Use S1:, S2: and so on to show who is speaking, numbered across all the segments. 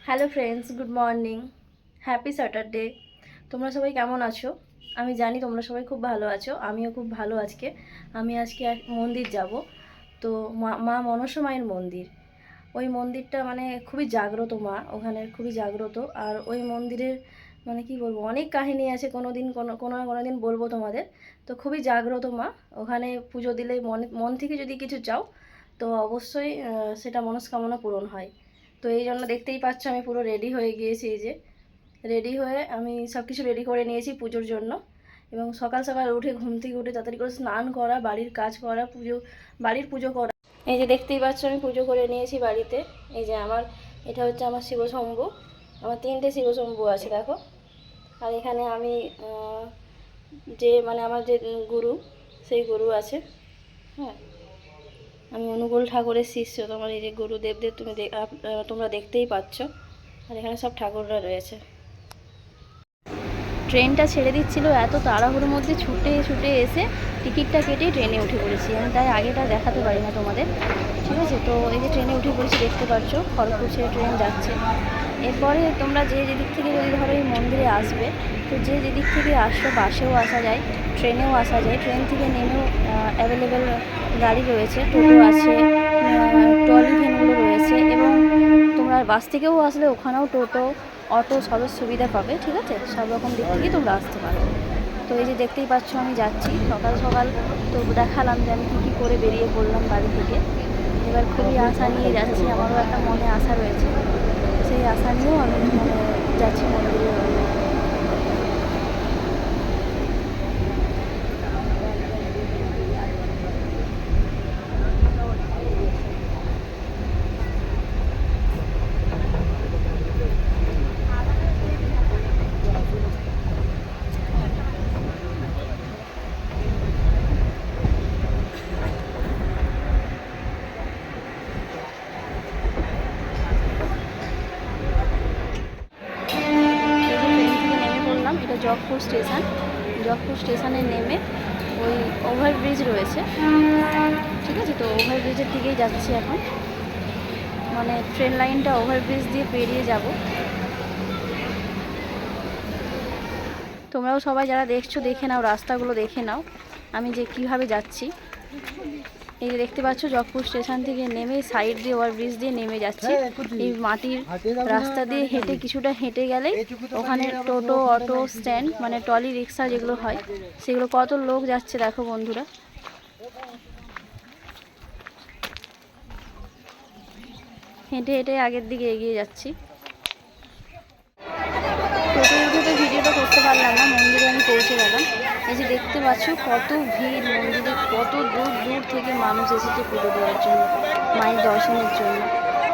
S1: Hello friends, good morning, happy Saturday. তোমরা সবাই কেমন আছো? আমি জানি তোমরা সবাই খুব ভালো আছো, আমিও খুব ভালো। আমি আজকে এক মন্দির যাব। তো মা মনসা মায়ের মন্দির, ওই মন্দিরটা মানে খুবই জাগ্রত মা, ওখানে খুবই জাগ্রত। আর ওই মন্দিরের মানে কি বলবো, অনেক কাহিনী আছে, কোনো না কোনো দিন বলবো তোমাদের। তো খুবই জাগ্রত মা, ওখানে পুজো দিলে মন থেকে যদি কিছু চাও তো অবশ্যই সেটা মনস্কামনা পূরণ হয়। তো এই জন্য দেখতেই পাচ্ছ আমি পুরো রেডি হয়ে গিয়েছি। এই যে রেডি হয়ে আমি সব কিছু রেডি করে নিয়েছি পুজোর জন্য। এবং সকাল সকাল উঠে ঘুম থেকে উঠে তাড়াতাড়ি করে স্নান করা, বাড়ির কাজ করা, বাড়ির পুজো করা। এই যে দেখতেই পাচ্ছ আমি পুজো করে নিয়েছি বাড়িতে। এই যে এটা হচ্ছে আমার শিবশম্ভু। আমার 3টে শিবশম্ভু আছে দেখো। আর এখানে আমি আমার যে গুরু, সেই গুরু আছে। হ্যাঁ, আমি অনুকূল ঠাকুরের শিষ্য। তোমার এই যে গুরুদেবদের তোমরা দেখতেই পাচ্ছ। আর এখানে সব ঠাকুররা রয়েছে। ট্রেনটা ছেড়ে দিচ্ছিল, এত তাড়াহুড়োর মধ্যে ছুটে ছুটে এসে টিকিটটা কেটে ট্রেনে উঠে পড়েছি আমি, তাই আগেটা দেখাতে পারি না তোমাদের। ঠিক আছে, তো এই যে ট্রেনে উঠে পড়েছি, দেখতে পাচ্ছ খড়গপুর ছেড়ে ট্রেন যাচ্ছে। এরপরে তোমরা যে যেদিক থেকে যদি ধরো এই মন্দিরে আসবে, তো যে যেদিক থেকে আসছো বাসেও আসা যায়, ট্রেনেও আসা যায়। ট্রেন থেকে নেমেও অ্যাভেলেবেল গাড়ি রয়েছে, টোটো আছে, ট্রলি ভ্যানগুলো রয়েছে। এবং তোমরা বাস থেকেও আসলে ওখানেও টোটো, অটো সবের সুবিধা পাবে। ঠিক আছে, সব রকম দিক থেকেই তোমরা আসতে পারো। তো এই যে দেখতেই পাচ্ছ আমি যাচ্ছি সকাল সকাল। তো দেখালাম যে আমি কী করে বেরিয়ে পড়লাম বাড়ি থেকে। এবার খুবই আশা নিয়ে যাচ্ছি, আমারও একটা মনে আশা রয়েছে, সেই আশা নিয়েও আমি যাচ্ছি মন্দিরে। এটা জগপুর স্টেশন। জগপুর স্টেশনে নেমে ওই ওভারব্রিজ রয়েছে, ঠিক আছে, তো ওভারব্রিজের দিকেই যাচ্ছি এখন। মানে ট্রেন লাইনটা ওভারব্রিজ দিয়ে পেরিয়ে যাব। তোমরাও সবাই যারা দেখছো দেখে নাও, রাস্তাগুলো দেখে নাও আমি যে কীভাবে যাচ্ছি। এই যে দেখতে পাচ্ছ জগপুর স্টেশন থেকে নেমে সাইড দিয়ে ওভারব্রিজ দিয়ে নেমে যাচ্ছি। এই মাটির রাস্তা দিয়ে কিছুটা হেঁটে গেলেই ওখানে টোটো, অটো স্ট্যান্ড, মানে ট্রলি রিক্সা যেগুলো হয় সেগুলো, কত লোক যাচ্ছে দেখো বন্ধুরা। হেঁটে হেঁটে আগের দিকে এগিয়ে যাচ্ছি। টোটো উঠে তো ভিডিওটা করতে পারলাম না, মন্দিরে আমি পৌঁছে গেলাম। এই যে দেখতে পাচ্ছ কত ভিড় মন্দিরে, কত দূর দূর থেকে মানুষ এসেছে পুজো দেওয়ার জন্য, মায়ের দর্শনের জন্য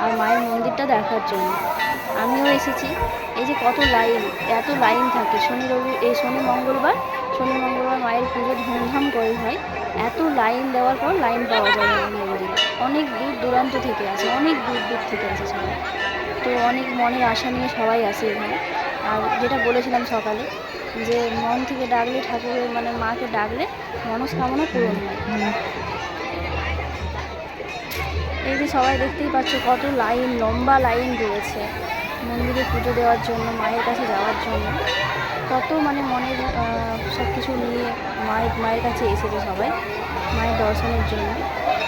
S1: আর মায়ের মন্দিরটা দেখার জন্য। আমিও এসেছি। এই যে কত লাইন, এত লাইন থাকে শনি মঙ্গলবার মায়ের পুজো ধুমধাম করে হয়। এত লাইন দেওয়ার পর লাইন পাওয়া যায় না মন্দিরে। অনেক দূর দূরান্ত থেকে আসে, অনেক দূর দূর থেকে আসে সবাই। তো অনেক মনের আশা নিয়ে সবাই আসে এখানে। আর যেটা বলেছিলাম সকালে, যে মন থেকে ডাকলে ঠাকুরের মানে মাকে ডাকলে মনস্কামনা পূরণ হয়। এই যে সবাই দেখতেই পাচ্ছ কত লাইন, লম্বা লাইন রয়েছে মন্দিরে পুজো দেওয়ার জন্য, মায়ের কাছে যাওয়ার জন্য। কত মানে মনের সব কিছু নিয়ে মায়ের কাছে এসেছে সবাই মায়ের দর্শনের জন্য।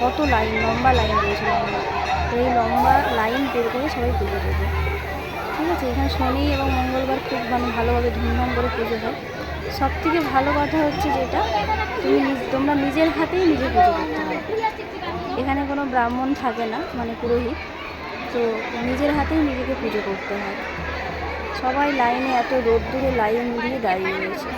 S1: কত লাইন, লম্বা লাইন রয়েছে মন্দিরে। তো এই লম্বা লাইন বের করে সবাই পুজো দেবে। ঠিক আছে, এখানে শনি এবং মঙ্গলবার খুব মানে ভালোভাবে ধুমধাম করে পুজো হয়। সবথেকে ভালো কথা হচ্ছে যেটা, তোমরা নিজের হাতেই নিজে পুজো করতে হবে। এখানে কোনো ব্রাহ্মণ থাকে না, মানে পুরোহিত। তো নিজের হাতেই নিজেকে পুজো করতে হয়। সবাই লাইনে, এত রোদ্দুরে লাইন দিয়ে দাঁড়িয়ে রয়েছে।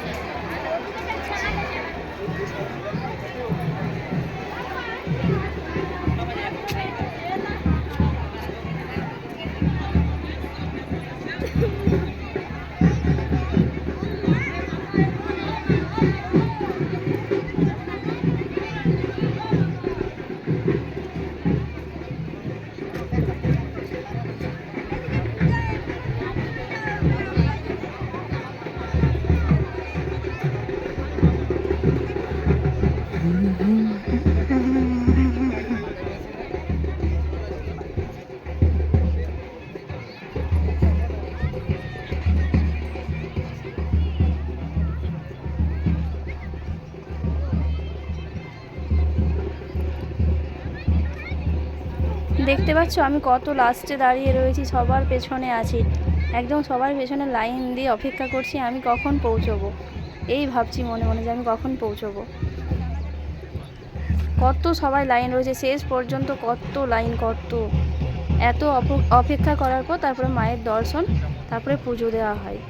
S1: দেখতে পাচ্ছ আমি কত লাস্টে দাঁড়িয়ে রয়েছি, সবার পেছনে আছি, একদম সবার পেছনে লাইন দিয়ে অপেক্ষা করছি আমি কখন পৌঁছবো। এই ভাবছি মনে মনে যে আমি কখন পৌঁছবো। কত সবাই লাইন রয়েছে শেষ পর্যন্ত, কত লাইন, কত এত অপেক্ষা করার পর তারপরে মায়ের দর্শন, তারপরে পুজো দেওয়া হয়।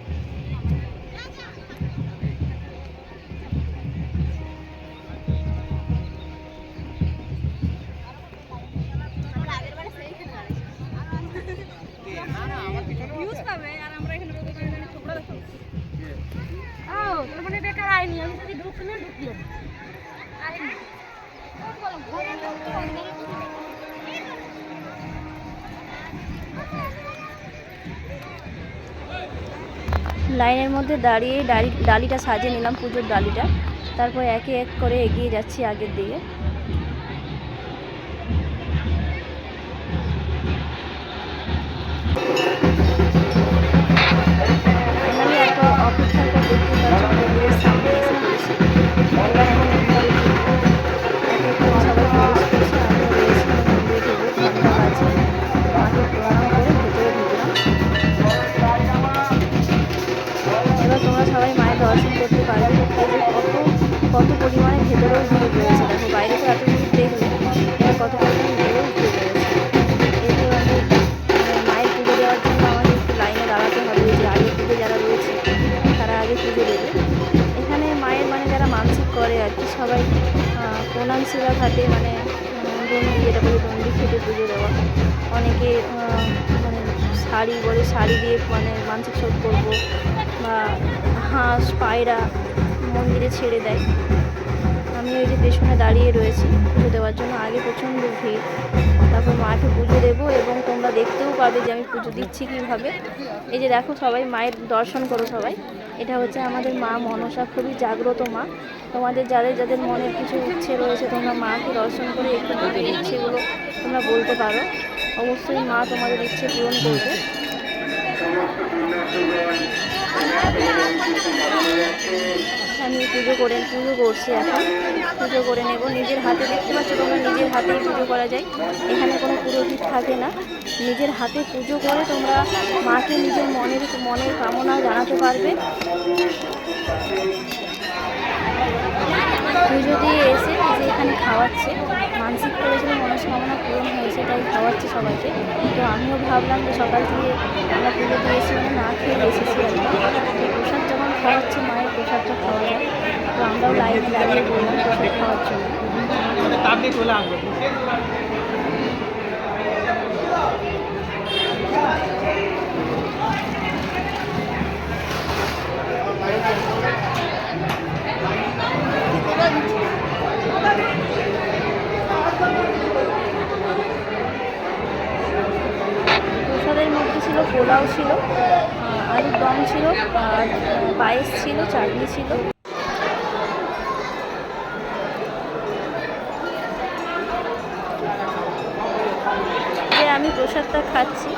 S1: লাইনের মধ্যে দাঁড়িয়ে ডালিটা সাজিয়ে নিলাম, পুজোর ডালিটা, তারপর একে এক করে এগিয়ে যাচ্ছি আগের দিকে। আমি এত অপেক্ষার পর দেখতে পাচ্ছি মন্দিরের সামনে এসে পড়েছি। এবার এখন সবাই প্রবেশ করছে, আমিও রয়েছি মন্দিরে ঢুকে, ঘন্টা বাজে, মাকে প্রণাম করে ভেতরে ঢুকলাম। এবার তোমরা সবাই মায়ের দর্শন করতে পারবে। কত পরিমাণে ভেতরেও ভিড় রয়েছে, দেখো বাইরে তো এত ভিড় দেখলে, এবার কত পরিমাণে ভেতরেও ভিড় রয়েছে। এতে মায়ের পুজো দেওয়ার জন্য আমাদের একটু লাইনে দাঁড়াতে হবে, যে আগে পুজো যারা রয়েছে তারা আগে পুজো দেবে। এখানে মায়ের যারা মানসিক করে আর কি, সবাই প্রণাম শিলা ঘাটে দণ্ডি, যেটা বলে দণ্ডি খেটে পুজো দেওয়া। অনেকে শাড়ি বলে, শাড়ি দিয়ে মানসিক শোধ করবো, বা হাঁস পায়রা মন্দিরে ছেড়ে দেয়। আমি ওই যে পেছনে দাঁড়িয়ে রয়েছি পুজো দেওয়ার জন্য, আগে প্রচণ্ড ভিড়। তারপর মাকে পুজো দেবো এবং তোমরা দেখতেও পাবে যে আমি পুজো দিচ্ছি কীভাবে। এই যে দেখো সবাই মায়ের দর্শন করো সবাই। এটা হচ্ছে আমাদের মা মনসা, খুবই জাগ্রত মা। তোমাদের যাদের মনে কিছু ইচ্ছে রয়েছে, তোমরা মাকে দর্শন করে একটু মনের ইচ্ছেগুলো তোমরা বলতে পারো, অবশ্যই মা তোমাদের ইচ্ছে পূরণ করবে। আমি পুজো করছি, এখন পুজো করে নেব নিজের হাতে। দেখতে পাচ্ছ তোমরা, নিজের হাতেই পুজো করা যায়, এখানে কোনো পুরোহিত থাকে না। নিজের হাতে পুজো করে তোমরা মাকে নিজের মনের কামনা জানাতে পারবে। পুজো দিয়ে এসে যে এখানে খাওয়াচ্ছে, মানসিক করেছিল, মনস্কামনা পূরণ হয়েছে, তাই খাওয়াচ্ছে সবাইকে। তো আমিও ভাবলাম যে সকাল থেকে আমরা পুজো দিয়েছি, না খেয়ে এসেছি আর কি। প্রসাদ যখন খাওয়াচ্ছে, মায়ের প্রসাদটা খাওয়া যায়, তো আমরাও লাইনে দাঁড়িয়ে বললাম প্রসাদ খাওয়ার জন্য। প্রসাদের মধ্যে ছিল পোলাও ছিল, আলুর দম ছিল, আর পায়েস ছিল, চাটনি ছিল। যে আমি প্রসাদটা খাচ্ছি।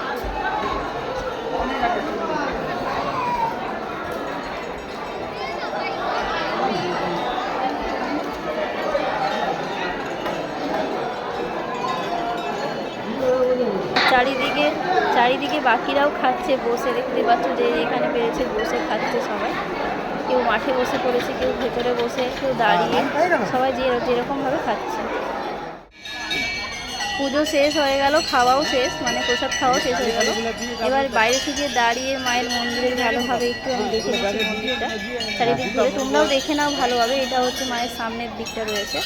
S1: চারিদিকে বাকিরাও খাচ্ছে বসে, দেখতে পাচ্ছ যে এখানে পেরেছে বসে খাচ্ছে সবাই। কেউ মাঠে বসে পড়েছে, কেউ ভেতরে বসে, কেউ দাঁড়িয়ে, সবাই যেরকমভাবে খাচ্ছে। পুজো শেষ হয়ে গেল, খাওয়াও শেষ, প্রসাদ খাওয়াও শেষ হয়ে গেল। এবার বাইরে থেকে দাঁড়িয়ে মায়ের মন্দিরের ভালোভাবে একটু আমি দেখে নিচ্ছি মন্দিরটা চারিদিক করে। তোমরাও দেখে নাও ভালোভাবে। এটা হচ্ছে মায়ের সামনের দিকটা রয়েছে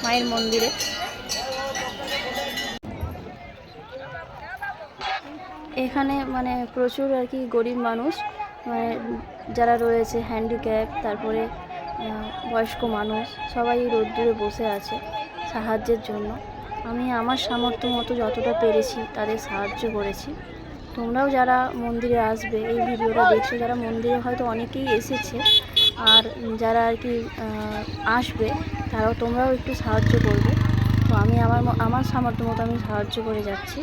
S1: মায়ের মন্দিরে। এখানে প্রচুর আর কি গরিব মানুষ, যারা রয়েছে হ্যান্ডিক্যাপ, তারপরে বয়স্ক মানুষ, সবাই রোদ্দুরে বসে আছে সাহায্যের জন্য। আমি আমার সামর্থ্য মতো যতটা পেরেছি তাদের সাহায্য করেছি। তোমরাও যারা মন্দিরে আসবে, এই ভিডিওটা দেখছো, যারা মন্দিরে হয়তো অনেকেই এসেছে, আর যারা আর কি আসবে, তোমরাও একটু সাহায্য করবে। তো আমি আমার সামর্থ্য মতো আমি সাহায্য করে যাচ্ছি।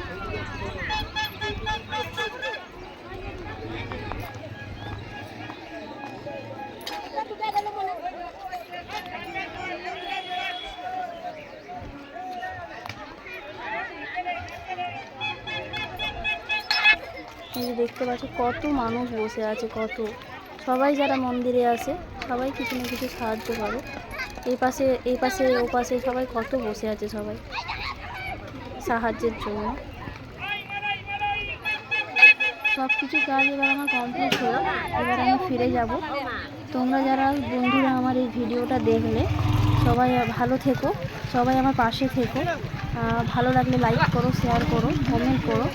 S1: এই যে দেখতে পাচ্ছ কত মানুষ বসে আছে, কত সবাই যারা মন্দিরে আসে সবাই কিছু না কিছু সাহায্য করে। এই পাশে ও পাশে সবাই কত বসে আছে, সবাই সাহায্যের জন্য। সব কিছু কাজ এবার আমার কমপ্লিট হলো, এবার আমি ফিরে যাব। তোমরা যারা বন্ধুরা আমার এই ভিডিওটা দেখলে সবাই ভালো থেকো, সবাই আমার পাশে থেকো। ভালো লাগলে লাইক করো, শেয়ার করো, কমেন্ট করো,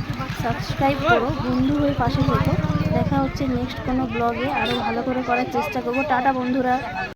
S1: সাবস্ক্রাইব করো, বন্ধু হয়ে পাশে থেকো। দেখা হচ্ছে নেক্সট কোনো ব্লগে, আরও ভালো করে করার চেষ্টা করবো। টাটা বন্ধুরা।